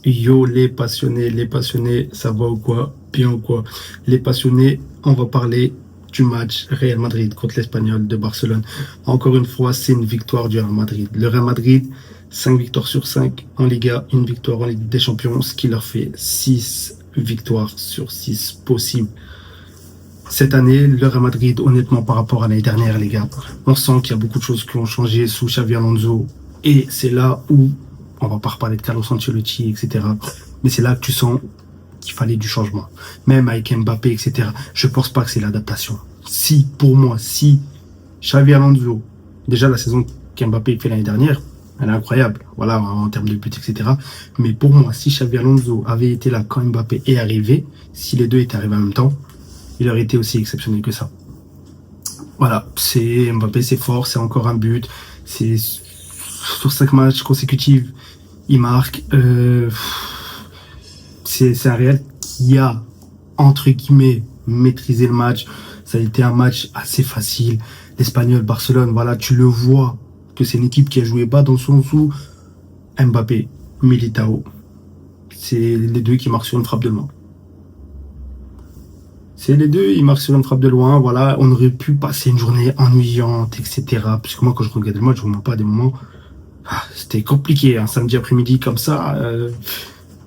Yo, les passionnés, ça va ou quoi? Bien ou quoi? Les passionnés, on va parler du match Real Madrid contre l'Espagnol de Barcelone. Encore une fois, c'est une victoire du Real Madrid. Le Real Madrid, 5 victoires sur 5 en Liga, une victoire en Ligue des Champions, ce qui leur fait 6 victoires sur 6 possibles. Cette année, le Real Madrid, honnêtement, par rapport à l'année dernière, les gars, on sent qu'il y a beaucoup de choses qui ont changé sous Xavi Alonso. Et c'est là où, on va pas reparler de Carlos Ancelotti, etc. Mais c'est là que tu sens qu'il fallait du changement. Même avec Mbappé, etc. Je pense pas que c'est l'adaptation. Si, pour moi, si Xavi Alonso, déjà la saison qu'Mbappé fait l'année dernière, elle est incroyable, voilà, en termes de buts, etc. Mais pour moi, si Xavi Alonso avait été là quand Mbappé est arrivé, si les deux étaient arrivés en même temps, il aurait été aussi exceptionnel que ça. Voilà, c'est Mbappé, c'est fort, c'est encore un but, c'est sur 5 matchs consécutifs, il marque. C'est un Real qui a, entre guillemets, maîtrisé le match. Ça a été un match assez facile. L'Espagnol, Barcelone, voilà, tu le vois que c'est une équipe qui a joué bas dans le sens où Mbappé, Militao, c'est les deux qui marquent sur une frappe de loin. C'est les deux, ils marquent sur une frappe de loin, voilà, on aurait pu passer une journée ennuyante, etc. Puisque moi, quand je regarde le match, je ne vois pas des moments. C'était compliqué, un samedi après-midi comme ça,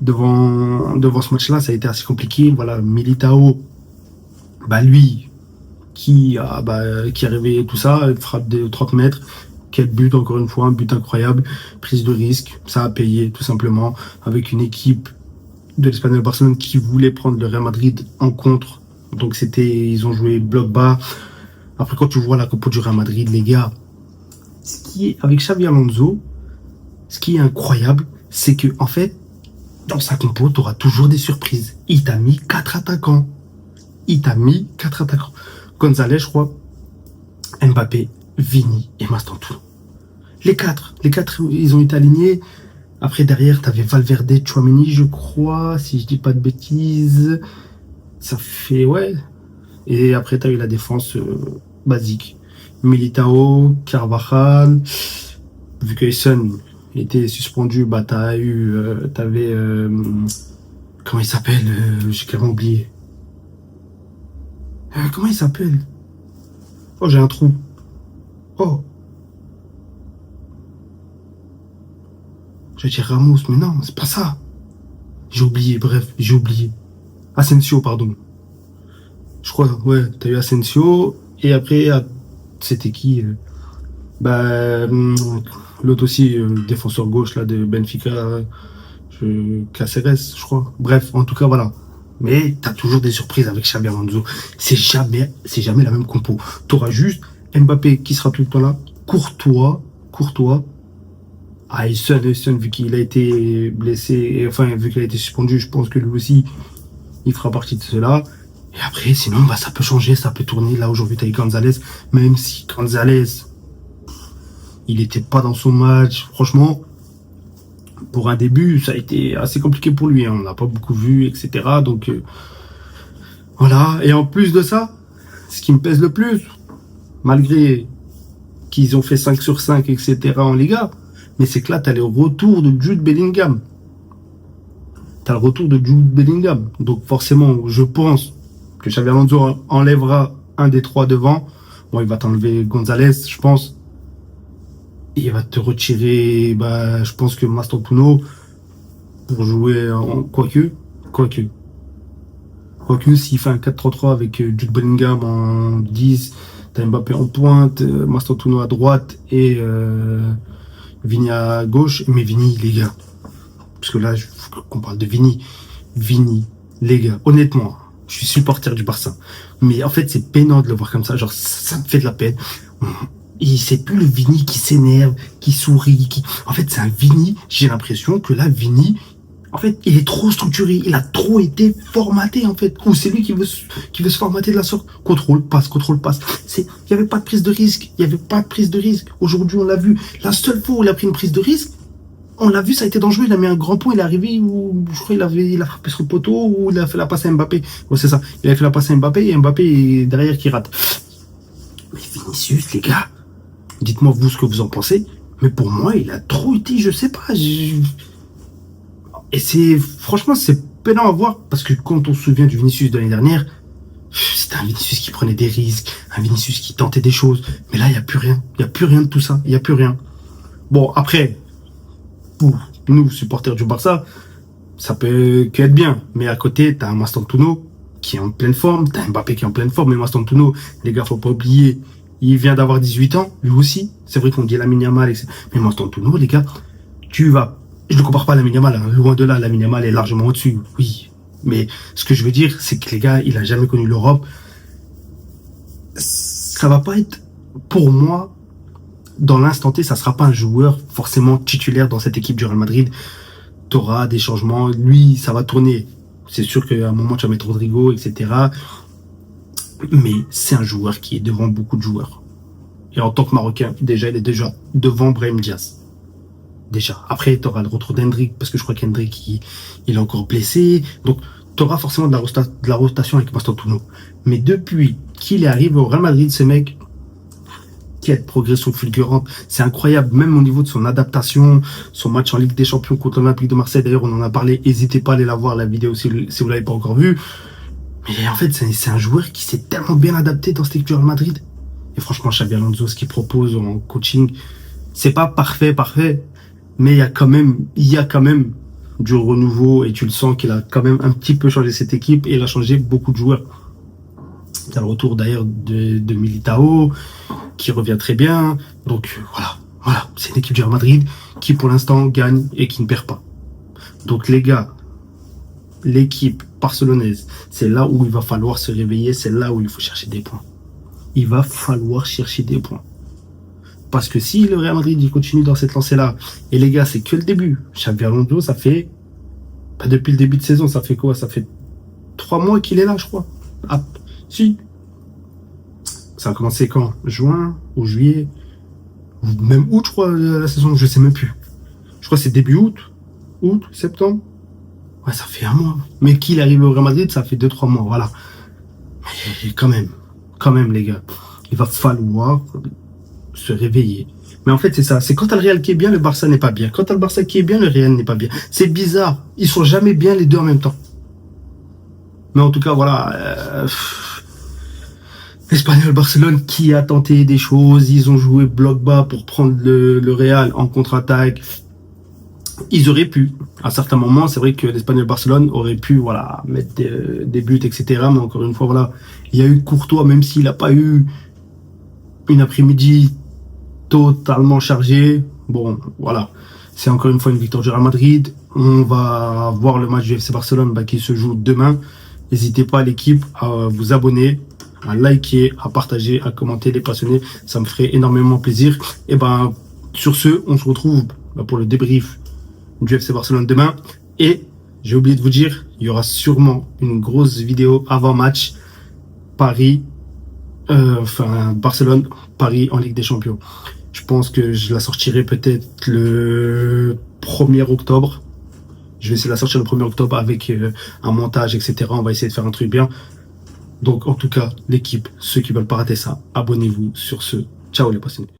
devant ce match-là, ça a été assez compliqué. Voilà, Militao, bah lui, qui a rêvé tout ça, une frappe de 30 mètres. Quel but, encore une fois, un but incroyable, prise de risque, ça a payé tout simplement, avec une équipe de l'Espagnol Barcelone qui voulait prendre le Real Madrid en contre. Donc ils ont joué bloc bas. Après, quand tu vois la compo du Real Madrid, les gars, avec Xavi Alonso, ce qui est incroyable, c'est que, en fait, dans sa compo, tu auras toujours des surprises. Il t'a mis 4 attaquants. Gonzalez, je crois, Mbappé, Vini et Mastantuono. Les quatre, ils ont été alignés. Après, derrière, tu avais Valverde, Tchouaméni, je crois, si je dis pas de bêtises. Ça fait, ouais. Et après, tu as eu la défense basique. Militao, Carvajal. Vu que Son était suspendu, bah, t'avais, comment il s'appelle? J'ai carrément oublié. Comment il s'appelle? Oh, j'ai un trou. Oh, je vais dire Ramos, mais non, c'est pas ça. J'ai oublié. Asensio, pardon. Je crois, ouais, t'as eu Asensio, et après, c'était qui? Bah, l'autre aussi, défenseur gauche là de Benfica, Caceres, je crois. Bref, en tout cas, voilà. Mais t'as toujours des surprises avec Xabi Alonso. C'est jamais la même compo. T'auras juste Mbappé qui sera tout le temps là, Courtois. Ah, et Son, vu qu'il a été blessé, enfin, vu qu'il a été suspendu, je pense que lui aussi, il fera partie de cela. Et après, sinon, bah, ça peut changer, ça peut tourner. Là, aujourd'hui, t'as eu Gonzalez, même si Gonzalez, il était pas dans son match. Franchement, pour un début, ça a été assez compliqué pour lui. Hein. On l'a pas beaucoup vu, etc. Donc, voilà. Et en plus de ça, ce qui me pèse le plus, malgré qu'ils ont fait 5 sur 5, etc. en Liga, mais c'est que là, tu as le retour de Jude Bellingham. Donc forcément, je pense que Xabi Alonso enlèvera un des trois devant. Bon, il va t'enlever Gonzalez, je pense. Et il va te retirer, bah, je pense que Mastantuono pour jouer en quoique. Quoique, s'il fait un 4-3-3 avec Jude Bellingham en 10, t'as Mbappé en pointe, Mastantuono à droite et Vini à gauche. Mais Vini, les gars, parce que là, il faut qu'on parle de Vini. Vini, les gars, honnêtement, je suis supporter du Barça. Mais en fait, c'est peinant de le voir comme ça. Genre, ça me fait de la peine. Et c'est plus le Vini qui s'énerve, qui sourit. En fait, c'est un Vini. J'ai l'impression que là, Vini, en fait, il est trop structuré. Il a trop été formaté, en fait. Ou c'est lui qui veut se formater de la sorte. Contrôle, passe. Il n'y avait pas de prise de risque. Aujourd'hui, on l'a vu. La seule fois où il a pris une prise de risque, on l'a vu, ça a été dangereux. Il a mis un grand point, il est arrivé où, je crois, il a frappé sur le poteau ou il a fait la passe à Mbappé. Ouais, c'est ça. Il a fait la passe à Mbappé et Mbappé est derrière qui rate. Mais Vinicius, les gars, dites-moi vous ce que vous en pensez. Mais pour moi, il a trop été, je sais pas. Et franchement, c'est peinant à voir parce que quand on se souvient du Vinicius de l'année dernière, c'était un Vinicius qui prenait des risques, un Vinicius qui tentait des choses. Mais là, il n'y a plus rien. Il n'y a plus rien de tout ça. Il n'y a plus rien. Bon, après, pour nous, supporters du Barça, ça peut qu'être bien. Mais à côté, t'as un Mastantuono qui est en pleine forme, t'as Mbappé qui est en pleine forme, mais Mastantuono, les gars, faut pas oublier, il vient d'avoir 18 ans, lui aussi. C'est vrai qu'on dit Lamine Yamal, etc. Mais Mastantuono, les gars, je ne compare pas à Lamine Yamal, hein. Loin de là, Lamine Yamal est largement au-dessus, oui. Mais ce que je veux dire, c'est que les gars, il a jamais connu l'Europe. Ça va pas être, pour moi, dans l'instant T, ça sera pas un joueur forcément titulaire dans cette équipe du Real Madrid. T'auras des changements. Lui, ça va tourner. C'est sûr qu'à un moment, tu vas mettre Rodrigo, etc. Mais c'est un joueur qui est devant beaucoup de joueurs. Et en tant que Marocain, déjà, il est déjà devant Brahim Diaz. Déjà. Après, t'auras le retour d'Hendrick, parce que je crois qu'Hendrick, il est encore blessé. Donc, t'auras forcément de la rotation avec Mastantuono. Mais depuis qu'il est arrivé au Real Madrid, ce mec, quelle progression fulgurante. C'est incroyable, même au niveau de son adaptation, son match en Ligue des Champions contre l'Olympique de Marseille. D'ailleurs, on en a parlé. N'hésitez pas à aller la voir, la vidéo, si vous l'avez pas encore vue. Mais en fait, c'est un joueur qui s'est tellement bien adapté dans cette équipe du Real Madrid. Et franchement, Xabi Alonso, ce qu'il propose en coaching, c'est pas parfait, mais il y a quand même du renouveau et tu le sens qu'il a quand même un petit peu changé cette équipe et il a changé beaucoup de joueurs. Il y a le retour d'ailleurs de Militao qui revient très bien. Donc voilà, c'est une équipe du Real Madrid qui pour l'instant gagne et qui ne perd pas. Donc les gars, l'équipe barcelonaise, c'est là où il va falloir se réveiller, c'est là où il faut chercher des points. Il va falloir chercher des points. Parce que si le Real Madrid il continue dans cette lancée-là, et les gars, c'est que le début. Xabi Alonso, ça fait, depuis le début de saison, ça fait quoi? Ça fait 3 mois qu'il est là, je crois. Ah, si. Ça a commencé quand? Juin ou juillet? Ou même août, je crois, la saison, je sais même plus. Je crois que c'est début août, septembre. Ouais, ça fait 1 mois. Mais qu'il arrive au Real Madrid, ça fait 2-3 mois, voilà. Mais quand même, les gars, il va falloir se réveiller. Mais en fait, c'est ça. C'est quand t'as le Real qui est bien, le Barça n'est pas bien. Quand t'as le Barça qui est bien, le Real n'est pas bien. C'est bizarre. Ils sont jamais bien les deux en même temps. Mais en tout cas, voilà. L'Espagnol Barcelone qui a tenté des choses. Ils ont joué bloc bas pour prendre le Real en contre-attaque. Ils auraient pu. À certains moments, c'est vrai que l'Espagnol Barcelone aurait pu, voilà, mettre des buts, etc. Mais encore une fois, voilà. Il y a eu Courtois, même s'il n'a pas eu une après-midi totalement chargée. Bon, voilà. C'est encore une fois une victoire du Real Madrid. On va voir le match du FC Barcelone qui se joue demain. N'hésitez pas, l'équipe, à vous abonner, à liker, à partager, à commenter, les passionnés. Ça me ferait énormément plaisir. Et sur ce, on se retrouve pour le débrief du FC Barcelone demain. Et j'ai oublié de vous dire, il y aura sûrement une grosse vidéo avant match Barcelone, Paris en Ligue des Champions. Je pense que je la sortirai peut-être le 1er octobre. Je vais essayer de la sortir le 1er octobre avec un montage, etc. On va essayer de faire un truc bien. Donc, en tout cas, l'équipe, ceux qui veulent pas rater ça, abonnez-vous sur ce. Ciao les passionnés.